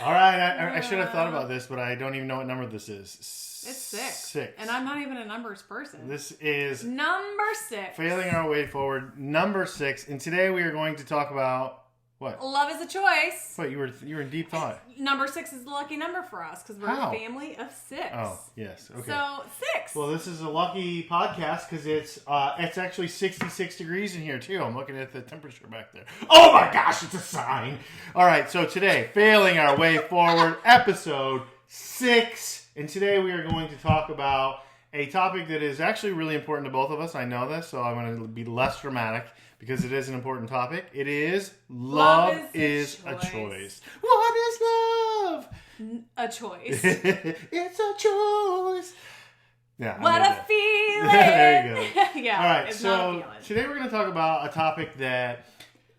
All right, I should have thought about this, but I don't even know what number this is. It's 6. 6. And I'm not even a numbers person. This is number 6. Failing Our Way Forward, number 6. And today we are going to talk about what? Love is a choice. What, you were in deep thought. Number 6 is the lucky number for us because we're a family of 6. Oh, yes. Okay. So 6. Well, this is a lucky podcast because it's actually 66 degrees in here too. I'm looking at the temperature back there. Oh my gosh, it's a sign. All right, so today, Failing Our Way Forward, episode 6. And today we are going to talk about a topic that is actually really important to both of us. I know this, so I'm going to be less dramatic because it is an important topic. It is love is a choice. What is love? A choice. It's a choice. Yeah. What a feeling. There you go. Yeah. All right. It's So not a feeling. today we're going to talk about a topic that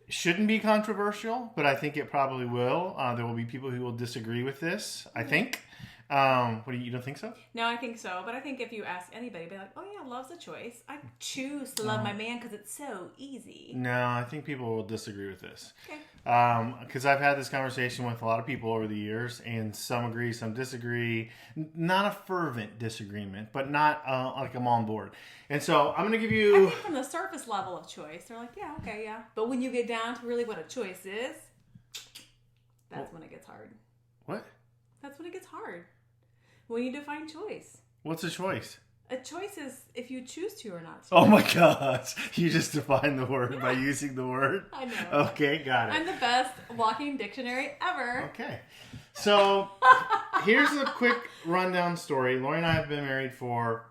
shouldn't be controversial, but I think it probably will. There will be people who will disagree with this, I think. You don't think so? No, I think so. But I think if you ask anybody, be like, oh yeah, love's a choice. I choose to love my man because it's so easy. No, I think people will disagree with this. Okay. Because I've had this conversation with a lot of people over the years, and some agree, some disagree. Not a fervent disagreement, but not like I'm on board. And so I'm going to give you... I think from the surface level of choice, they're like, yeah, okay, yeah. But when you get down to really what a choice is, that's when it gets hard. What? That's when it gets hard. When you define choice. What's a choice? A choice is if you choose to or not to. Oh my gosh. You just defined the word by using the word? I know. Okay, got it. I'm the best walking dictionary ever. Okay. So, here's a quick rundown story. Lori and I have been married for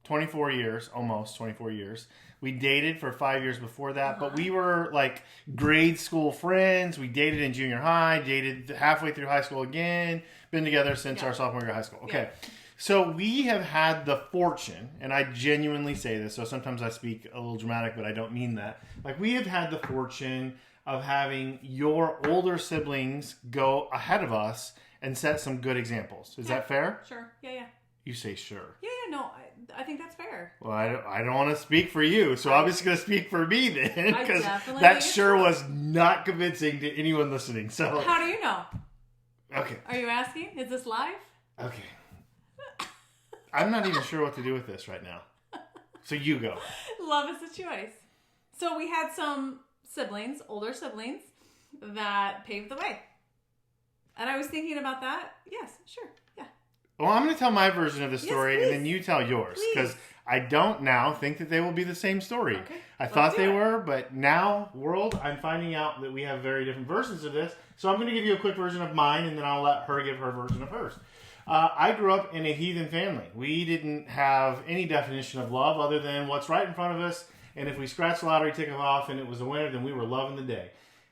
24 years, almost 24 years. We dated for 5 years before that, but we were like grade school friends. We dated in junior high, dated halfway through high school again, been together since our sophomore year of high school. Okay. Yeah. So we have had the fortune, and I genuinely say this, so sometimes I speak a little dramatic, but I don't mean that. Like, we have had the fortune of having your older siblings go ahead of us and set some good examples. Is that fair? Sure. Yeah. You say sure. Yeah, no, I think that's fair. Well, I don't want to speak for you, so I'm just going to speak for me then, because definitely that sure was not convincing to anyone listening. So how do you know? Okay. Are you asking? Is this live? Okay. I'm not even sure what to do with this right now. So you go. Love is a choice. So we had some siblings, older siblings, that paved the way. And I was thinking about that. Yes, sure. Yeah. Well, I'm going to tell my version of the story, yes, and then you tell yours. Because I don't now think that they will be the same story. Okay. I thought they were, but now, world, I'm finding out that we have very different versions of this. So I'm going to give you a quick version of mine, and then I'll let her give her version of hers. I grew up in a heathen family. We didn't have any definition of love other than what's right in front of us. And if we scratched the lottery ticket off and it was a winner, then we were loving the day.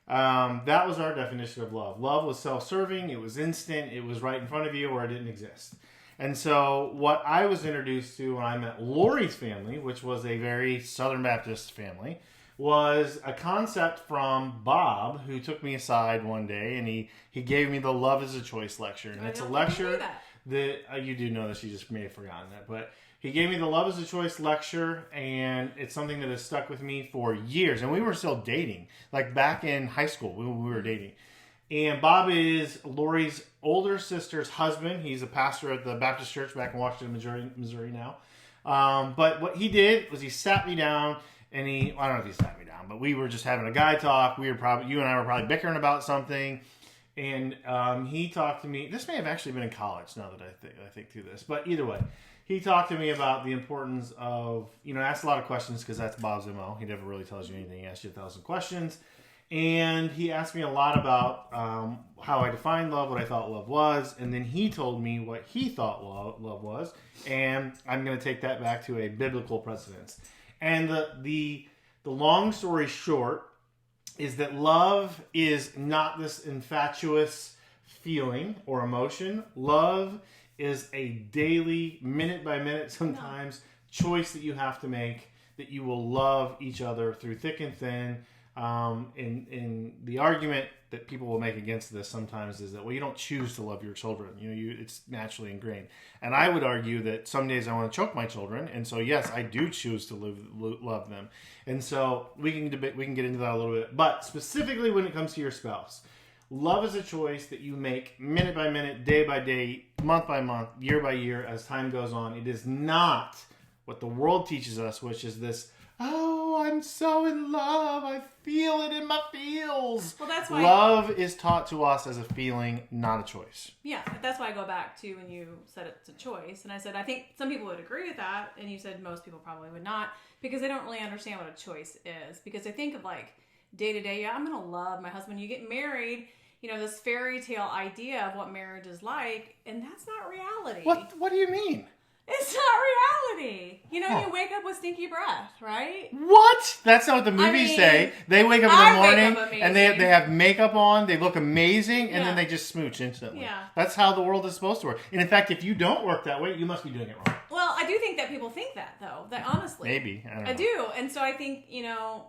That was our definition of love. Love was self-serving. It was instant. It was right in front of you or it didn't exist. And so what I was introduced to when I met Lori's family, which was a very Southern Baptist family, was a concept from Bob, who took me aside one day, and he gave me the Love is a Choice lecture. And it's a lecture that you do know this, you just may have forgotten that, but he gave me the Love is a Choice lecture, and it's something that has stuck with me for years. And we were still dating, like back in high school, we were dating. And Bob is Lori's older sister's husband. He's a pastor at the Baptist church back in Washington, Missouri now. But what he did was he sat me down, and I don't know if he sat me down, but we were just having a guy talk. You and I were probably bickering about something. And he talked to me. This may have actually been in college now that I think through this. But either way, he talked to me about the importance of, asked a lot of questions because that's Bob's MO. He never really tells you anything. He asks you 1,000 questions. And he asked me a lot about how I defined love, what I thought love was. And then he told me what he thought love was. And I'm going to take that back to a biblical precedence. And the long story short is that love is not this infatuous feeling or emotion. Love is a daily, minute by minute sometimes, choice that you have to make, that you will love each other through thick and thin. In the argument that people will make against this sometimes is that, well, you don't choose to love your children. It's naturally ingrained. And I would argue that some days I want to choke my children, and so yes, I do choose to love them. And so we can get into that a little bit. But specifically when it comes to your spouse, Love is a choice that you make minute by minute, day by day, month by month, year by year as time goes on. It is not what the world teaches us, which is this, oh, I'm so in love. I feel it in my feels. Well, that's why love is taught to us as a feeling, not a choice. Yeah, that's why I go back to when you said it's a choice. And I said, I think some people would agree with that. And you said most people probably would not because they don't really understand what a choice is. Because they think of like day to day, yeah, I'm going to love my husband. You get married, you know, this fairy tale idea of what marriage is like. And that's not reality. What do you mean? It's not reality. You know, you wake up with stinky breath, right? What? That's not what the movies say. They wake up in the morning and they have makeup on, they look amazing, and then they just smooch instantly. Yeah. That's how the world is supposed to work. And in fact, if you don't work that way, you must be doing it wrong. Well, I do think that people think that, though. That honestly. Maybe. I don't know. I do. And so I think, you know,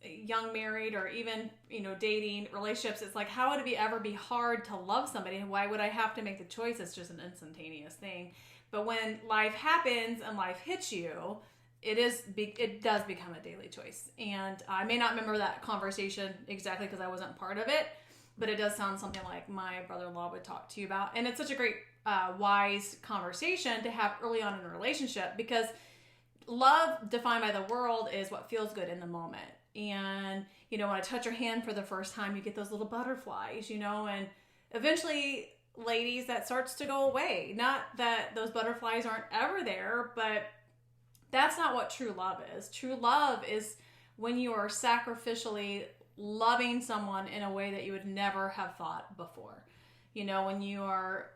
young married or even, you know, dating relationships, it's like, how would it ever be hard to love somebody? Why would I have to make the choice? It's just an instantaneous thing. But when life happens and life hits you, it does become a daily choice. And I may not remember that conversation exactly because I wasn't part of it, but it does sound something like my brother-in-law would talk to you about. And it's such a great, wise conversation to have early on in a relationship because love defined by the world is what feels good in the moment. And, you know, when I touch your hand for the first time, you get those little butterflies, you know, and eventually, ladies, that starts to go away. Not that those butterflies aren't ever there, but that's not what true love is. True love is when you are sacrificially loving someone in a way that you would never have thought before. You know, when you are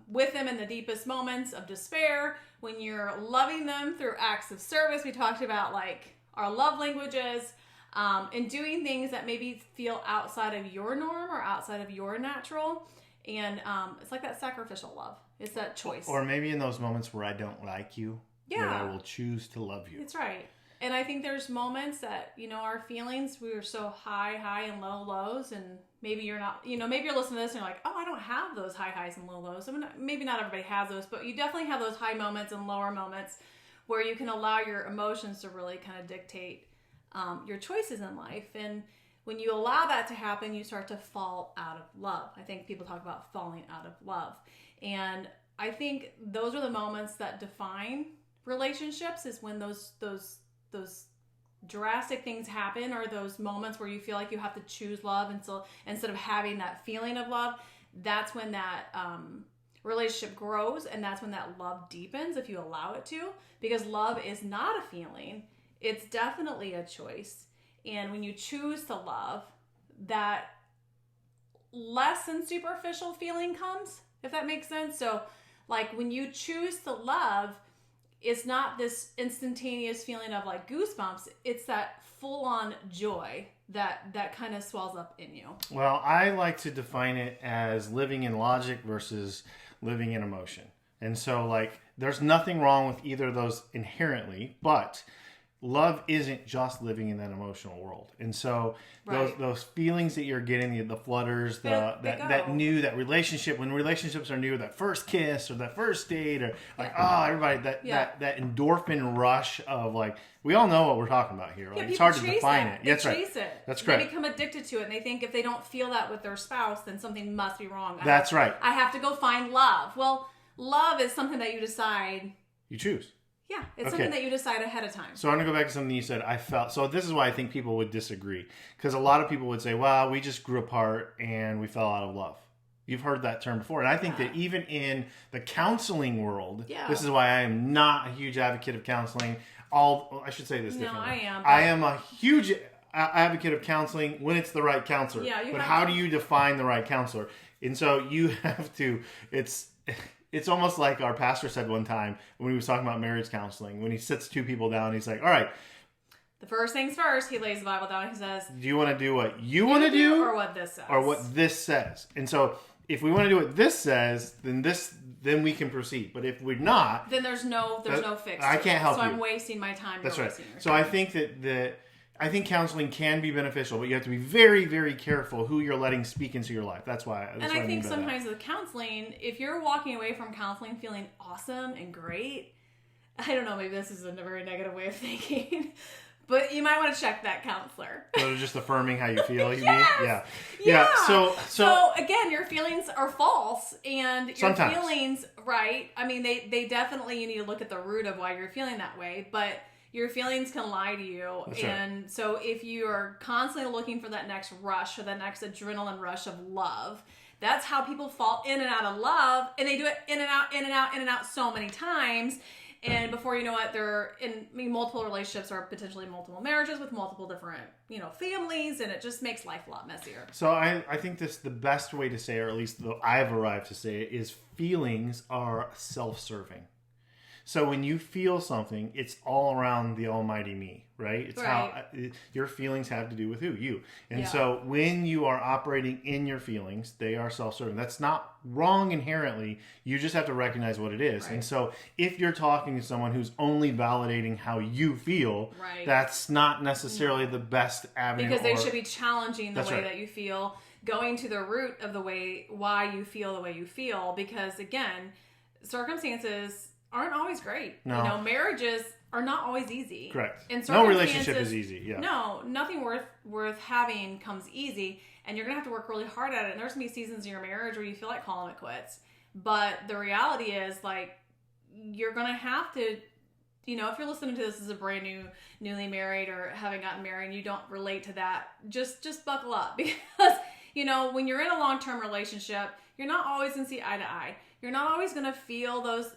with them in the deepest moments of despair, when you're loving them through acts of service. We talked about like our love languages, and doing things that maybe feel outside of your norm or outside of your natural. And it's like that sacrificial love. It's that choice. Or maybe in those moments where I don't like you, but I will choose to love you. That's right. And I think there's moments that, you know, our feelings, we are so high and lows. And maybe you're not, you know, maybe you're listening to this and you're like, oh, I don't have those high highs and low lows. I mean, maybe not everybody has those, but you definitely have those high moments and lower moments where you can allow your emotions to really kind of dictate your choices in life. And when you allow that to happen, you start to fall out of love. I think people talk about falling out of love. And I think those are the moments that define relationships, is when those drastic things happen, or those moments where you feel like you have to choose love. And so instead of having that feeling of love, that's when that relationship grows, and that's when that love deepens if you allow it to. Because love is not a feeling. It's definitely a choice. And when you choose to love, that less than superficial feeling comes, if that makes sense. So like when you choose to love, it's not this instantaneous feeling of like goosebumps. It's that full on joy that kind of swells up in you. Well, I like to define it as living in logic versus living in emotion. And so like there's nothing wrong with either of those inherently, but love isn't just living in that emotional world. And so those feelings that you're getting, the flutters, that relationship, when relationships are new, that first kiss or that first date, or like, everybody, that endorphin rush of like, we all know what we're talking about here. Like, it's hard to define it. They chase it. That's correct. They become addicted to it, and they think if they don't feel that with their spouse, then something must be wrong. That's right. I have to go find love. Well, love is something that you decide. You choose. Yeah, it's something that you decide ahead of time. So I'm going to go back to something you said. I felt. So this is why I think people would disagree. Because a lot of people would say, well, we just grew apart and we fell out of love. You've heard that term before. And I think that even in the counseling world, this is why I am not a huge advocate of counseling. I should say this differently. No, I am. I am a huge advocate of counseling when it's the right counselor. Yeah, but how do you define the right counselor? And so you have to, it's almost like our pastor said one time when he was talking about marriage counseling, when he sits two people down, he's like, all right. The first things first, he lays the Bible down. He says, do you want to do what you want to do? Or what this says? Or what this says. And so if we want to do what this says, then we can proceed. But if we're not, then there's no fix. I can't help you. So I'm wasting my time. That's right. So I think I think counseling can be beneficial, but you have to be very, very careful who you're letting speak into your life. That's why. And I think sometimes with counseling, if you're walking away from counseling feeling awesome and great, I don't know, maybe this is a very negative way of thinking, But you might want to check that counselor. So just affirming how you feel, you Yes! mean? Yeah. Yeah. So again, your feelings are false, and your sometimes. feelings, right? I mean, they definitely, you need to look at the root of why you're feeling that way, but your feelings can lie to you. That's and right. so if you are constantly looking for that next rush or that next adrenaline rush of love, that's how people fall in and out of love, and they do it in and out, in and out, in and out so many times. And before you know it, they're in multiple relationships or potentially multiple marriages with multiple different, families, and it just makes life a lot messier. So I think the best way to say, or at least I've arrived to say it, is feelings are self-serving. So when you feel something, it's all around the almighty me, right? It's how your feelings have to do with you. And so when you are operating in your feelings, they are self-serving. That's not wrong inherently. You just have to recognize what it is. Right. And so if you're talking to someone who's only validating how you feel, that's not necessarily the best avenue. Because they should be challenging the way that you feel, going to the root of why you feel the way you feel. Because again, circumstances aren't always great. No. Marriages are not always easy. Correct. And no relationship is easy. Yeah. No, nothing worth having comes easy, and you're gonna have to work really hard at it. And there's gonna be seasons in your marriage where you feel like calling it quits. But the reality is, you're gonna have to, if you're listening to this as a brand newly married or having gotten married and you don't relate to that, just buckle up, because when you're in a long-term relationship, you're not always gonna see eye to eye. You're not always going to feel those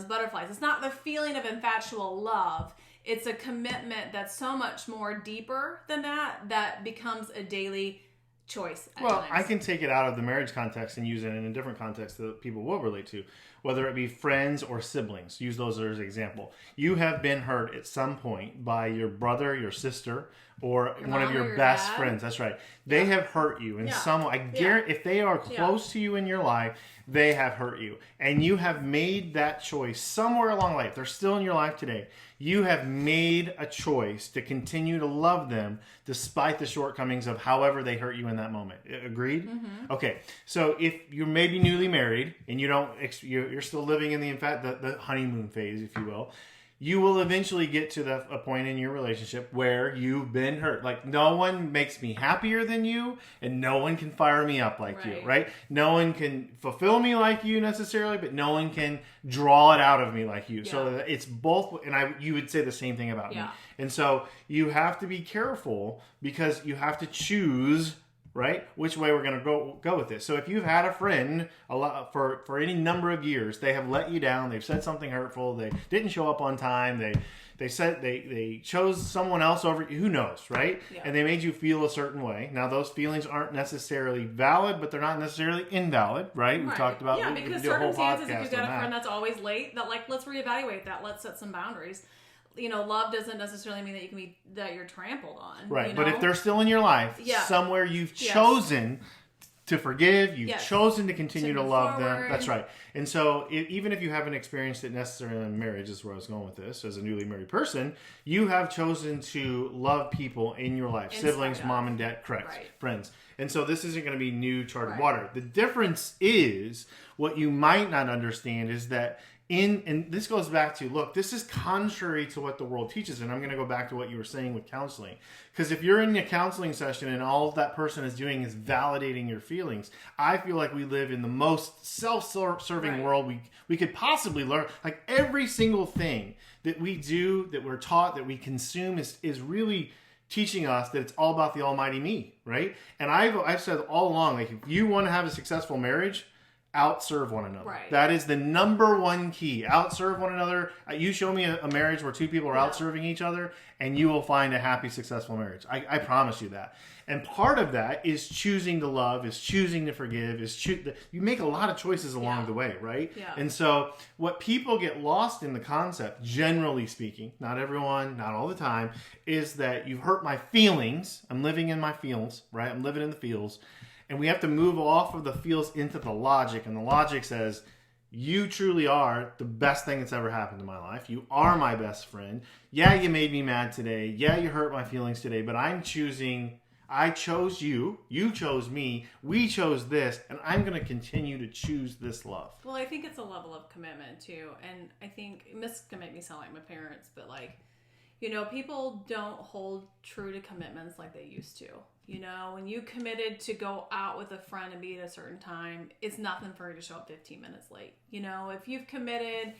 butterflies. It's not the feeling of infatual love. It's a commitment that's so much more deeper than that becomes a daily choice at times. I can take it out of the marriage context and use it in a different context that people will relate to, whether it be friends or siblings. Use those as an example. You have been hurt at some point by your brother, your sister, or one of your best friends. That's right. They have hurt you in some way. I guarantee if they are close to you in your life, they have hurt you. And you have made that choice somewhere along life. They're still in your life today. You have made a choice to continue to love them despite the shortcomings of however they hurt you in that moment. Agreed? Mm-hmm. Okay. So if you're maybe newly married and you're still living in the honeymoon phase, if you will, you will eventually get to a point in your relationship where you've been hurt. Like, no one makes me happier than you, and no one can fire me up like you, right? No one can fulfill me like you necessarily, but no one can draw it out of me like you. Yeah. So it's both, and you would say the same thing about me. And so you have to be careful, because you have to choose, right, which way we're going to go with this. So if you've had a friend for any number of years, they have let you down, they've said something hurtful, they didn't show up on time, they said they chose someone else over you, who knows, right? Yeah. And they made you feel a certain way. Now those feelings aren't necessarily valid, but they're not necessarily invalid, right? We talked about because circumstances, if you've got a friend that's always late, let's reevaluate that. Let's set some boundaries. Love doesn't necessarily mean that you're trampled on. Right. But if they're still in your life, somewhere you've chosen to forgive, you've chosen to continue to love them. That's right. And so even if you haven't experienced it necessarily in marriage, is where I was going with this, as a newly married person, you have chosen to love people in your life. Siblings, mom and dad, friends. And so this isn't going to be new charted water. The difference is, what you might not understand is that and this goes back to, look, this is contrary to what the world teaches. And I'm going to go back to what you were saying with counseling. Because if you're in a counseling session and all that person is doing is validating your feelings, I feel like we live in the most self-serving world we could possibly learn. Like, every single thing that we do, that we're taught, that we consume is really teaching us that it's all about the almighty me, right? And I've said all along, like, if you want to have a successful marriage, outserve one another. Right. That is the number one key. Outserve one another. You show me a marriage where two people are outserving each other, and you will find a happy, successful marriage. I promise you that. And part of that is choosing to love, is choosing to forgive, you make a lot of choices along the way, right? Yeah. And so what people get lost in the concept, generally speaking, not everyone, not all the time, is that you've hurt my feelings. I'm living in my feels, right? I'm living in the feels. And we have to move off of the feels into the logic. And the logic says, you truly are the best thing that's ever happened in my life. You are my best friend. Yeah, you made me mad today. Yeah, you hurt my feelings today. But I chose you. You chose me. We chose this. And I'm going to continue to choose this love. Well, I think it's a level of commitment, too. And I think, this can make me sound like my parents, but People don't hold true to commitments like they used to. When you committed to go out with a friend and be at a certain time, it's nothing for you to show up 15 minutes late. If you've committed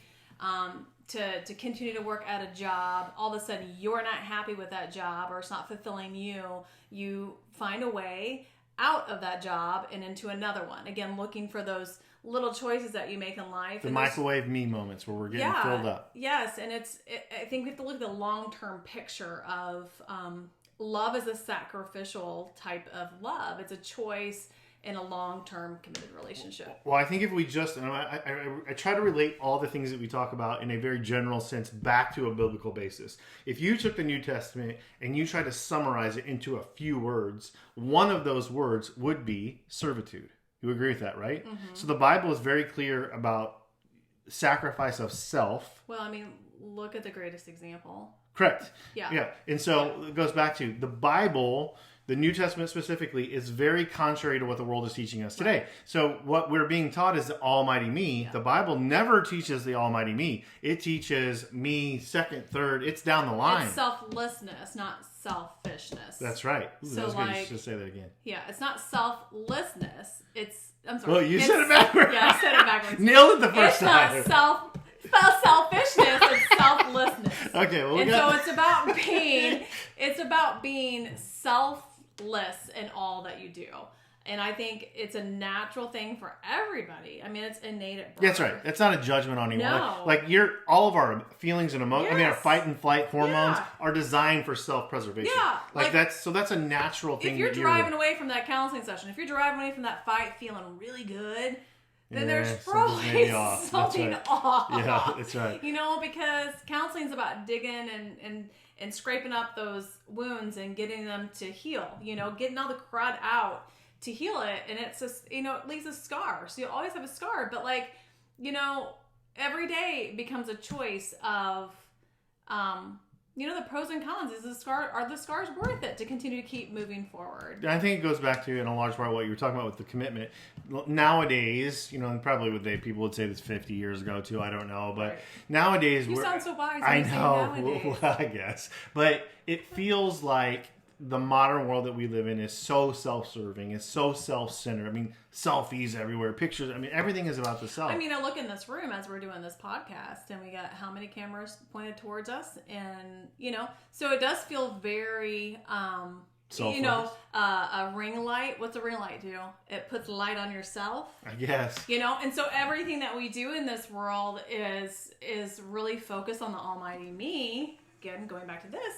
to continue to work at a job, all of a sudden you're not happy with that job or it's not fulfilling you, you find a way out of that job and into another one. Again, looking for those little choices that you make in life. The microwave me moments where we're getting filled up. Yes, and I think we have to look at the long-term picture of love as a sacrificial type of love. It's a choice in a long-term committed relationship. Well, I think if we just, and I try to relate all the things that we talk about in a very general sense back to a biblical basis. If you took the New Testament and you tried to summarize it into a few words, one of those words would be servitude. You agree with that, right? Mm-hmm. So the Bible is very clear about sacrifice of self. Well, look at the greatest example. Correct. Yeah. And so it goes back to the Bible. The New Testament specifically is very contrary to what the world is teaching us today. Right. So what we're being taught is the almighty me. Yeah. The Bible never teaches the almighty me. It teaches me second, third. It's down the line. It's selflessness, not selfishness. That's right. Ooh, so just say that again. Yeah, it's not selflessness. I'm sorry. Well, you said it backwards. Yeah, I said it backwards. Nailed it the first time. It's not selfishness, it's selflessness. Okay, well, so it's about being selfless in all that you do. And I think it's a natural thing for everybody. It's innate at birth. That's right. It's not a judgment on anyone. No. Like all of our feelings and emotions, our fight and flight hormones are designed for self-preservation. Yeah. That's a natural thing. If you're driving away from that counseling session, if you're driving away from that fight feeling really good, then there's probably something off. Yeah, that's right. Because counseling is about digging and scraping up those wounds and getting them to heal. Getting all the crud out to heal it, and it's just it leaves a scar. So you'll always have a scar, but every day becomes a choice of the pros and cons. Are the scars worth it to continue to keep moving forward? I think it goes back to, in a large part, what you were talking about with the commitment. Nowadays, and probably people would say this 50 years ago too, I don't know, but nowadays... You sound so wise. I know, well, I guess. But it feels like the modern world that we live in is so self-serving, it's so self-centered. Selfies everywhere, pictures. Everything is about the self. I look in this room as we're doing this podcast, and we got how many cameras pointed towards us, and so it does feel very a ring light. What's a ring light do? It puts light on yourself, I guess. And so everything that we do in this world is really focused on the almighty me. Again, going back to this.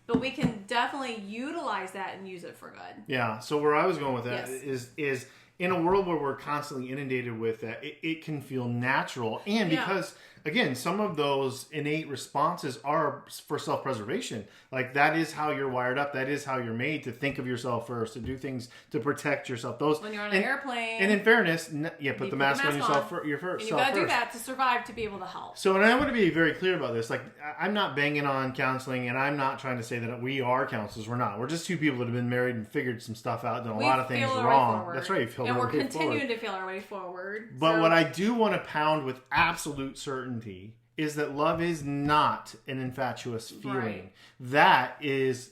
But we can definitely utilize that and use it for good. Yeah. So where I was going with that is in a world where we're constantly inundated with that, it can feel natural. And because, again, some of those innate responses are for self-preservation. Like, that is how you're wired up. That is how you're made, to think of yourself first, to do things to protect yourself. When you're on an airplane. And in fairness, put the mask on yourself first. And you got to do that to survive, to be able to help. So, and I want to be very clear about this. Like, I'm not banging on counseling, and I'm not trying to say that we are counselors. We're not. We're just two people that have been married and figured some stuff out, done a lot of things wrong. That's right. And we're continuing to feel our way forward. But what I do want to pound with absolute certainty is that love is not an infatuous feeling. Right. That is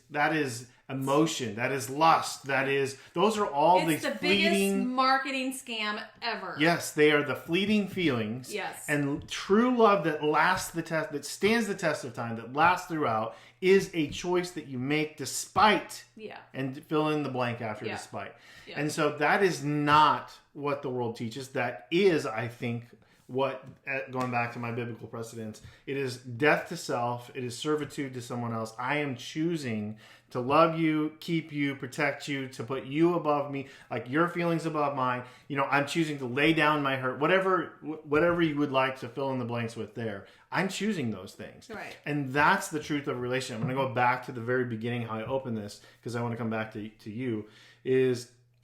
emotion. That is lust. Those are all it's the fleeting biggest marketing scam ever. Yes, they are the fleeting feelings. Yes. And true love that lasts the test, that stands the test of time, that lasts throughout, is a choice that you make despite. Yeah. And fill in the blank after despite. Yeah. And so that is not what the world teaches. That is, I think, what, going back to my biblical precedents, it is death to self, it is servitude to someone else. I am choosing to love you, keep you, protect you, to put you above me, like your feelings above mine. I'm choosing to lay down my hurt, whatever you would like to fill in the blanks with there. I'm choosing those things. Right. And that's the truth of a relationship. I'm going to go back to the very beginning, how I opened this, because I want to come back to you,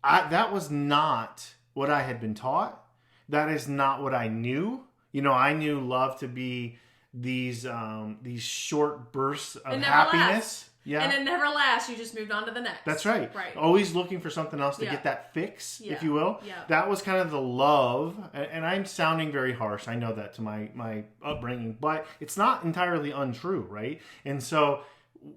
that was not what I had been taught. That is not what I knew. I knew love to be these short bursts of happiness. Yeah. And it never lasts. You just moved on to the next. That's right. Right. Always looking for something else to Yeah. get that fix, Yeah. if you will. Yeah. That was kind of the love. And I'm sounding very harsh. I know that to my upbringing. But it's not entirely untrue, right? And so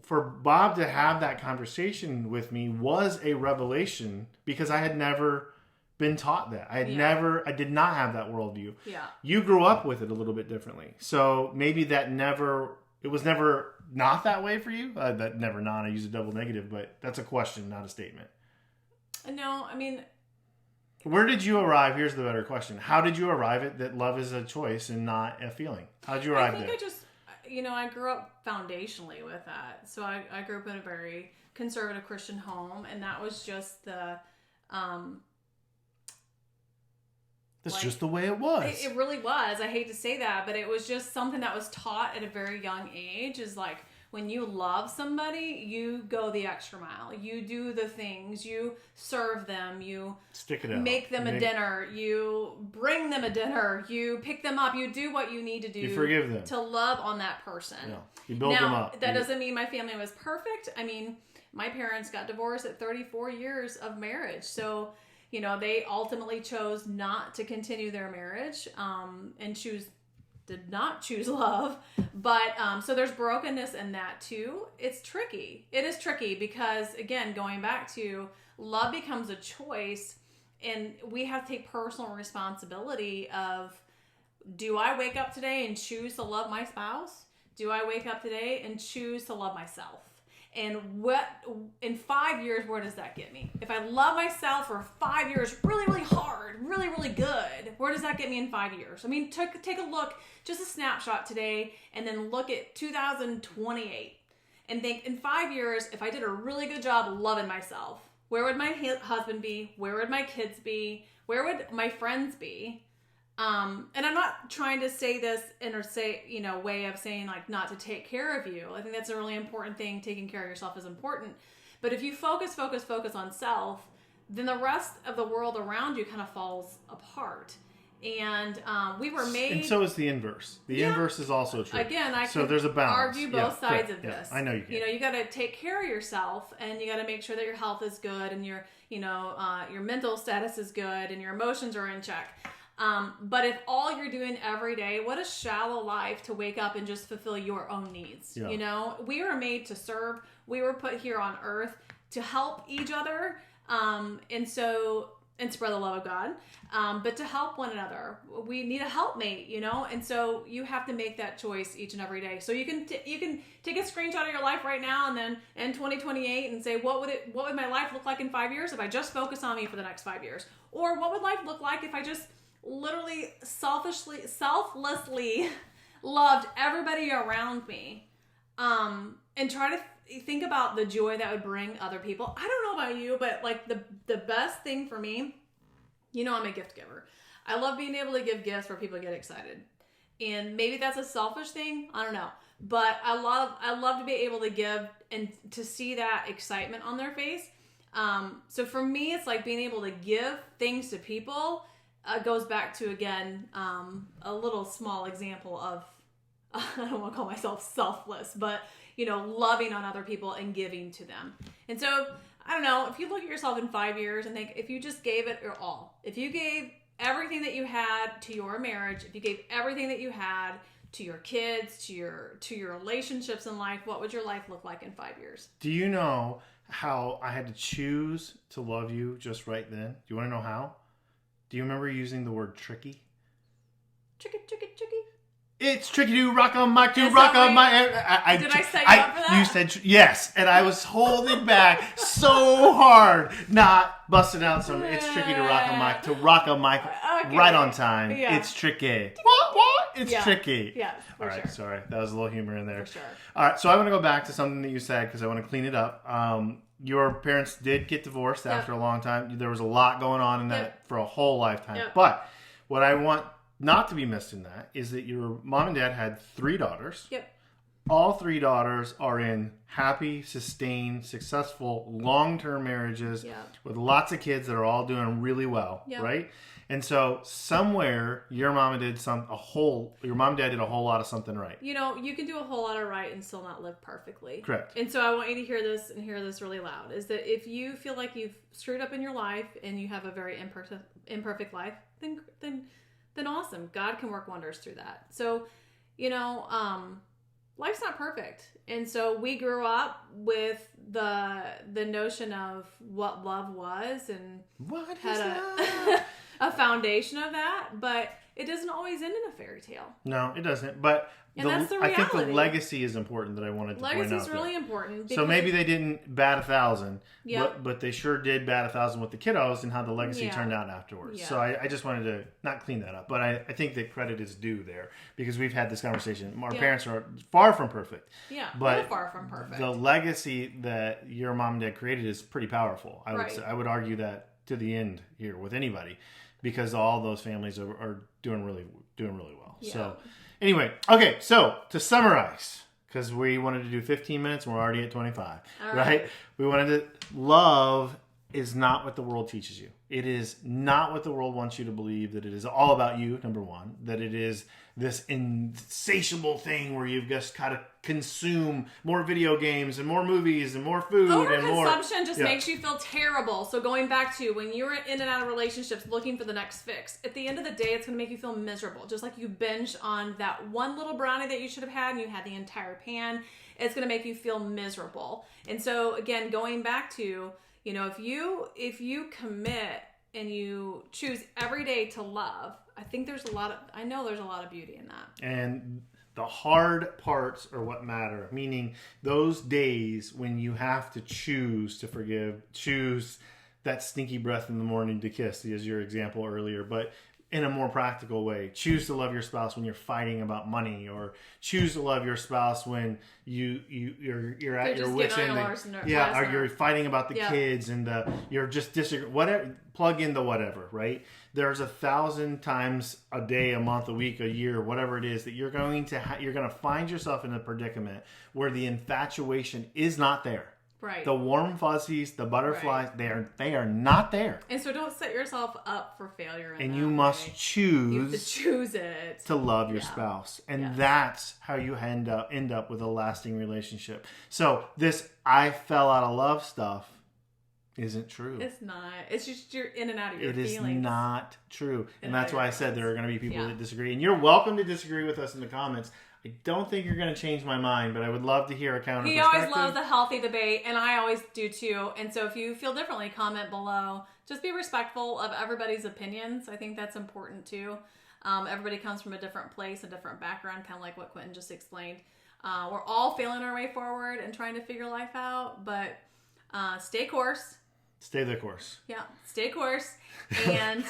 for Bob to have that conversation with me was a revelation because I had never been taught that. I did not have that worldview. Yeah. You grew up with it a little bit differently. So maybe it was never not that way for you. That never not. I use a double negative, but that's a question, not a statement. No, I mean, where did you arrive? Here's the better question. How did you arrive at that love is a choice and not a feeling? How did you arrive there? I think I grew up foundationally with that. So I grew up in a very conservative Christian home, and that was just that's just the way it was. It really was. I hate to say that, but it was just something that was taught at a very young age. Is like, when you love somebody, you go the extra mile. You do the things. You serve them. You stick it out. Make them a dinner. You bring them a dinner. You pick them up. You do what you need to do. You forgive them. To love on that person. No. You build them up. That doesn't mean my family was perfect. I mean, my parents got divorced at 34 years of marriage. So, they ultimately chose not to continue their marriage and did not choose love. But so there's brokenness in that too. It's tricky. It is tricky because, again, going back to love becomes a choice, and we have to take personal responsibility of, do I wake up today and choose to love my spouse? Do I wake up today and choose to love myself? And in 5 years, where does that get me? If I love myself for 5 years really, really hard, really, really good, where does that get me in 5 years? I mean, take a look, just a snapshot today, and then look at 2028 and think, in 5 years, if I did a really good job loving myself, where would my husband be? Where would my kids be? Where would my friends be? And I'm not trying to say this in a way of saying like not to take care of you. I think that's a really important thing. Taking care of yourself is important. But if you focus on self, then the rest of the world around you kind of falls apart. And we were made... And so is the inverse. The inverse is also true. Again, so there's a balance. Argue both sides of this. I know you can. You got to take care of yourself, and you got to make sure that your health is good, and your mental status is good, and your emotions are in check. But if all you're doing every day, what a shallow life to wake up and just fulfill your own needs. Yeah. We were made to serve. We were put here on earth to help each other. And spread the love of God. But to help one another, we need a helpmate, and so you have to make that choice each and every day. So you can take a screenshot of your life right now, and then in 2028 and say, what would my life look like in 5 years if I just focus on me for the next 5 years? Or what would life look like if I just literally selflessly loved everybody around me, and try to think about the joy that would bring other people. I don't know about you, but like the best thing for me, I'm a gift giver. I love being able to give gifts where people get excited. And maybe that's a selfish thing, I don't know. But I love to be able to give and to see that excitement on their face. So for me, it's like being able to give things to people goes back to, again, a little small example of, I don't want to call myself selfless, but, loving on other people and giving to them. And so, I don't know, if you look at yourself in 5 years and think, if you just gave it your all, if you gave everything that you had to your marriage, if you gave everything that you had to your kids, to your relationships in life, what would your life look like in 5 years? Do you know how I had to choose to love you just right then? Do you want to know how? Do you remember using the word tricky? Tricky. It's tricky to rock on my, Did I set you up for that? You said yes, and I was holding back so hard, not busting out some. It's tricky to rock a mic Okay. right on time. Yeah. It's tricky. What? It's tricky. Yeah. All right. Sure. Sorry, that was a little humor in there. For sure. All right. So I want to go back to something that you said because I want to clean it up. Your parents did get divorced after a long time. There was a lot going on in that for a whole lifetime. Yep. But what I want not to be missed in that is that your mom and dad had 3 daughters. Yep. all 3 daughters are in happy, sustained, successful, long-term marriages with lots of kids that are all doing really well, right? And so somewhere your mom and dad did a whole lot of something right. You know, you can do a whole lot of right and still not live perfectly. Correct. And so I want you to hear this and hear this really loud, is that if you feel like you've screwed up in your life and you have a very imperfect life, then awesome. God can work wonders through that. So, you know, life's not perfect. And so we grew up with the notion of what love was and what had a foundation of that, but it doesn't always end in a fairy tale. No, it doesn't. But that's the reality. I think the legacy is important that I wanted to point out. Legacy is really important. So maybe they didn't bat 1,000, Yep. but they sure did bat 1,000 with the kiddos and how the legacy turned out afterwards. Yeah. So I just wanted to not clean that up, but I think that credit is due there because we've had this conversation. Our parents are far from perfect. Yeah, but we're far from perfect. The legacy that your mom and dad created is pretty powerful. I would argue that to the end here with anybody, because all those families are doing really well. Yeah. So anyway, okay, so to summarize, because we wanted to do 15 minutes and we're already at 25, right? We wanted to, love is not what the world teaches you. It is not what the world wants you to believe, that it is all about you, number one, that it is this insatiable thing where you've just got to consume more video games and more movies and more food and more. Overconsumption just makes you feel terrible. So going back to when you're in and out of relationships looking for the next fix, at the end of the day, it's going to make you feel miserable. Just like you binged on that one little brownie that you should have had and you had the entire pan, it's going to make you feel miserable. And so again, going back to, you know, if you commit and you choose every day to love, I know there's a lot of beauty in that. And the hard parts are what matter, meaning those days when you have to choose to forgive, choose that stinky breath in the morning to kiss, as your example earlier, but in a more practical way. Choose to love your spouse when you're fighting about money, or choose to love your spouse when you're at your wit's end. Or you're fighting about the kids and you're just disagreeing. Whatever, plug in the whatever, right? There's 1,000 times a day, a month, a week, a year, whatever it is that you're going to find yourself in a predicament where the infatuation is not there. Right. The warm fuzzies, the butterflies, they are not there. And so don't set yourself up for failure. And you must choose. You have to choose it to love your spouse, and that's how you end up with a lasting relationship. So this "I fell out of love" stuff isn't true. It's not. It's just you're in and out of your feelings. It is not true, and that's why I said there are going to be people that disagree, and you're welcome to disagree with us in the comments. I don't think you're going to change my mind, but I would love to hear a counter perspective. He always loves a healthy debate, and I always do too. And so if you feel differently, comment below. Just be respectful of everybody's opinions. I think that's important too. Everybody comes from a different place, a different background, kind of like what Quentin just explained. We're all feeling our way forward and trying to figure life out, but stay course. Stay the course. Yeah, stay course. And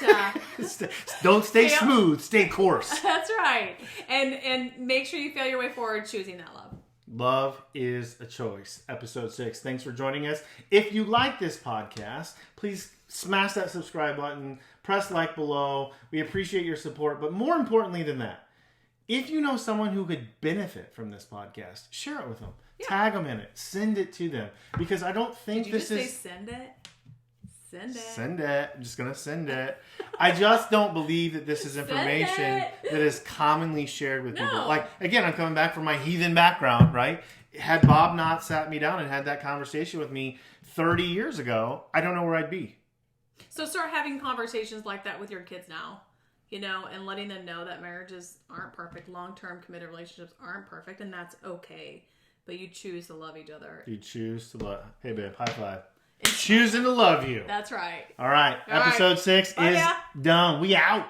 don't stay smooth, stay course. That's right. And make sure you feel your way forward choosing that love. Love is a choice. Episode 6. Thanks for joining us. If you like this podcast, please smash that subscribe button, press like below. We appreciate your support, but more importantly than that, if you know someone who could benefit from this podcast, share it with them. Yeah. Tag them in it. Send it to them. Because I don't think Did you just say send it? Send it. I'm just going to send it. I just don't believe that this is information that is commonly shared with people. Like, again, I'm coming back from my heathen background, right? Had Bob not sat me down and had that conversation with me 30 years ago, I don't know where I'd be. So start having conversations like that with your kids now, you know, and letting them know that marriages aren't perfect. Long-term committed relationships aren't perfect, and that's okay. But you choose to love each other. You choose to love. Hey, babe, high five. Choosing to love you. That's right. All right. Episode 6 is done. We out.